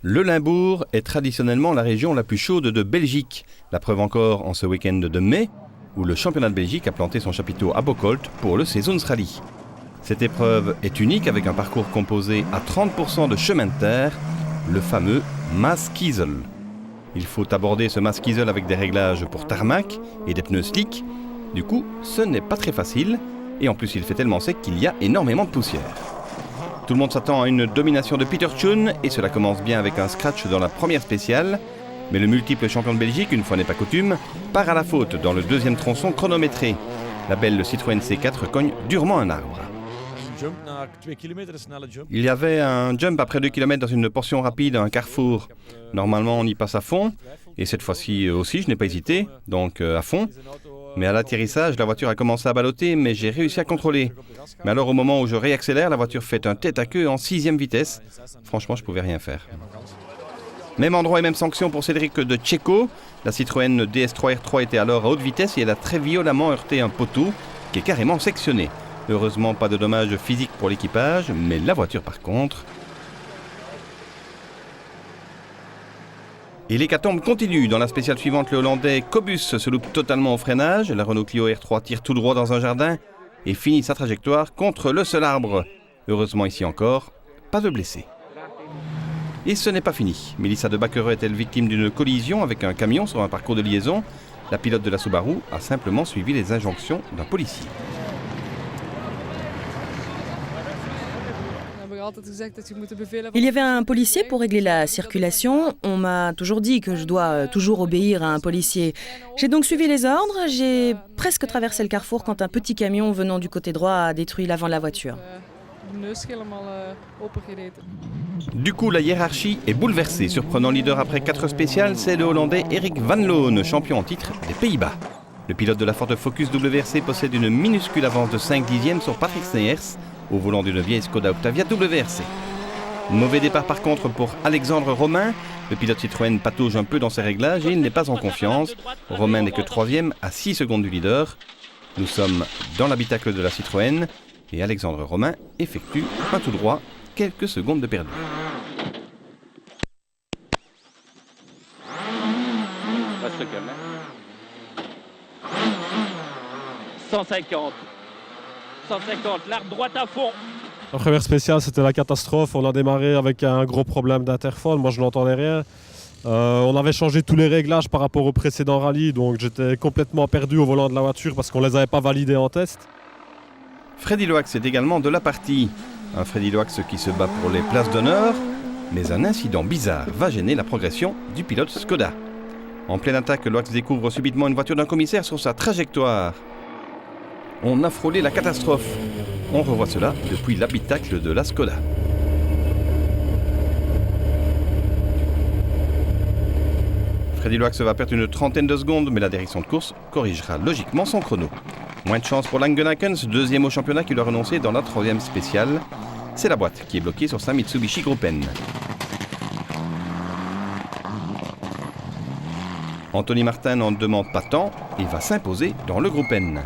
Le Limbourg est traditionnellement la région la plus chaude de Belgique. La preuve encore en ce week-end de mai, où le championnat de Belgique a planté son chapiteau à Bocholt pour le Seizoensrally. Cette épreuve est unique avec un parcours composé à 30% de chemin de terre, le fameux Maaskiesel. Il faut aborder ce Maaskiesel avec des réglages pour tarmac et des pneus slick. Du coup, ce n'est pas très facile et en plus il fait tellement sec qu'il y a énormément de poussière. Tout le monde s'attend à une domination de Peter Schoen et cela commence bien avec un scratch dans la première spéciale. Mais le multiple champion de Belgique, une fois n'est pas coutume, part à la faute dans le deuxième tronçon chronométré. La belle Citroën C4 cogne durement un arbre. Il y avait un jump après 2 km dans une portion rapide à un carrefour. Normalement on y passe à fond et cette fois-ci aussi je n'ai pas hésité, donc à fond. Mais à l'atterrissage, la voiture a commencé à balloter, mais j'ai réussi à contrôler. Mais alors au moment où je réaccélère, la voiture fait un tête à queue en 6e vitesse. Franchement, je pouvais rien faire. Même endroit et même sanction pour Cédric de Tchéco. La Citroën DS3 R3 était alors à haute vitesse et elle a très violemment heurté un poteau qui est carrément sectionné. Heureusement, pas de dommages physiques pour l'équipage, mais la voiture par contre... Et l'hécatombe continue. Dans la spéciale suivante, le Hollandais Cobus se loupe totalement au freinage. La Renault Clio R3 tire tout droit dans un jardin et finit sa trajectoire contre le seul arbre. Heureusement ici encore, pas de blessés. Et ce n'est pas fini. Mélissa de Bakkereux est-elle victime d'une collision avec un camion sur un parcours de liaison? La pilote de la Subaru a simplement suivi les injonctions d'un policier. Il y avait un policier pour régler la circulation. On m'a toujours dit que je dois toujours obéir à un policier. J'ai donc suivi les ordres. J'ai presque traversé le carrefour quand un petit camion venant du côté droit a détruit l'avant de la voiture. Du coup, la hiérarchie est bouleversée. Surprenant leader après 4 spéciales, c'est le Hollandais Erik van Loon, champion en titre des Pays-Bas. Le pilote de la Ford Focus WRC possède une minuscule avance de 5 dixièmes sur Patrick Sneyers, au volant d'une vieille Skoda Octavia WRC. Mauvais départ par contre pour Alexandre Romain. Le pilote Citroën patauge un peu dans ses réglages et il n'est pas en confiance. Romain n'est que 3e à 6 secondes du leader. Nous sommes dans l'habitacle de la Citroën et Alexandre Romain effectue un tout droit, quelques secondes de perdu. Reste calme. 150. 150, l'arbre droite à fond. La première spéciale, c'était la catastrophe. On a démarré avec un gros problème d'interphone. Moi, je n'entendais rien. On avait changé tous les réglages par rapport au précédent rallye, donc j'étais complètement perdu au volant de la voiture parce qu'on ne les avait pas validés en test. Freddy Loax est également de la partie. Un Freddy Loax qui se bat pour les places d'honneur, mais un incident bizarre va gêner la progression du pilote Skoda. En pleine attaque, Loax découvre subitement une voiture d'un commissaire sur sa trajectoire. On a frôlé la catastrophe. On revoit cela depuis l'habitacle de la Skoda. Freddy Loax va perdre une trentaine de secondes, mais la direction de course corrigera logiquement son chrono. Moins de chance pour Langenhackens, 2e au championnat qui doit renoncer dans la 3e spéciale. C'est la boîte qui est bloquée sur sa Mitsubishi Group N. Anthony Martin n'en demande pas tant et va s'imposer dans le Group N.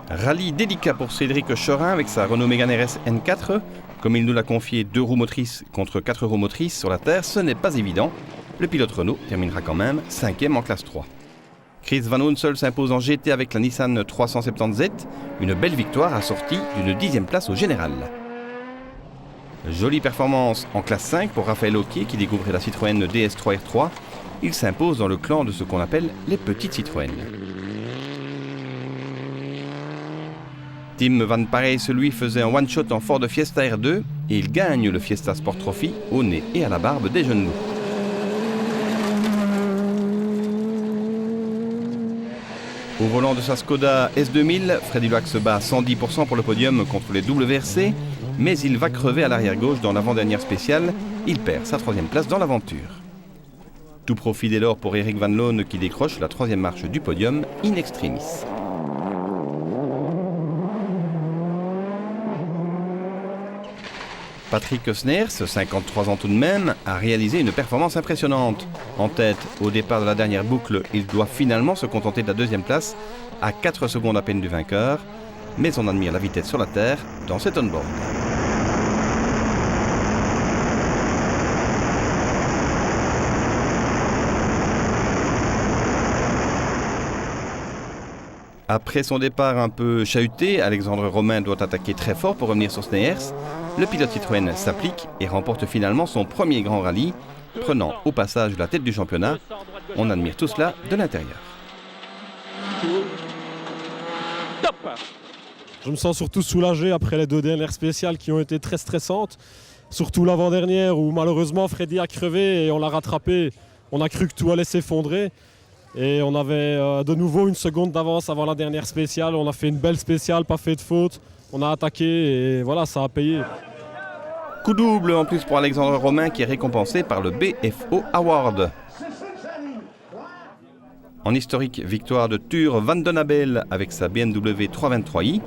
Rallye délicat pour Cédric Chorin avec sa Renault Mégane RS N4. Comme il nous l'a confié, 2 roues motrices contre 4 roues motrices sur la terre, ce n'est pas évident. Le pilote Renault terminera quand même 5e en classe 3. Chris Van Hunsel s'impose en GT avec la Nissan 370Z, une belle victoire assortie d'une 10e place au général. Jolie performance en classe 5 pour Raphaël Auquier qui découvrait la Citroën DS3 R3. Il s'impose dans le clan de ce qu'on appelle les petites Citroën. Tim Van Parijs, lui, faisait un one-shot en Ford Fiesta R2 et il gagne le Fiesta Sport Trophy au nez et à la barbe des jeunes loups. Au volant de sa Skoda S2000, Freddy Loax se bat à 110% pour le podium contre les WRC, mais il va crever à l'arrière-gauche dans l'avant-dernière spéciale. Il perd sa 3e place dans l'aventure. Tout profit dès lors pour Erik van Loon qui décroche la 3e marche du podium in extremis. Patrick Sneyers, 53 ans tout de même, a réalisé une performance impressionnante. En tête, au départ de la dernière boucle, il doit finalement se contenter de la 2e place, à 4 secondes à peine du vainqueur, mais on admire la vitesse sur la terre dans cet on-board. Après son départ un peu chahuté, Alexandre Romain doit attaquer très fort pour revenir sur Sneyers. Le pilote Citroën s'applique et remporte finalement son premier grand rallye, prenant au passage la tête du championnat. On admire tout cela de l'intérieur. Top. Je me sens surtout soulagé après les 2 dernières spéciales qui ont été très stressantes. Surtout l'avant-dernière où malheureusement Freddy a crevé et on l'a rattrapé. On a cru que tout allait s'effondrer. Et on avait de nouveau 1 seconde d'avance avant la dernière spéciale. On a fait une belle spéciale, pas fait de faute. On a attaqué et voilà, ça a payé. Coup double en plus pour Alexandre Romain qui est récompensé par le BFO Award. En historique victoire de Tuur Van Den Abel avec sa BMW 323i.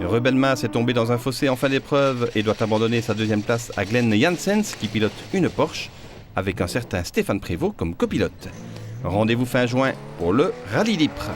Rubelmas est tombé dans un fossé en fin d'épreuve et doit abandonner sa 2e place à Glenn Janssens qui pilote une Porsche avec un certain Stéphane Prévost comme copilote. Rendez-vous fin juin pour le Rallye d'Ypres.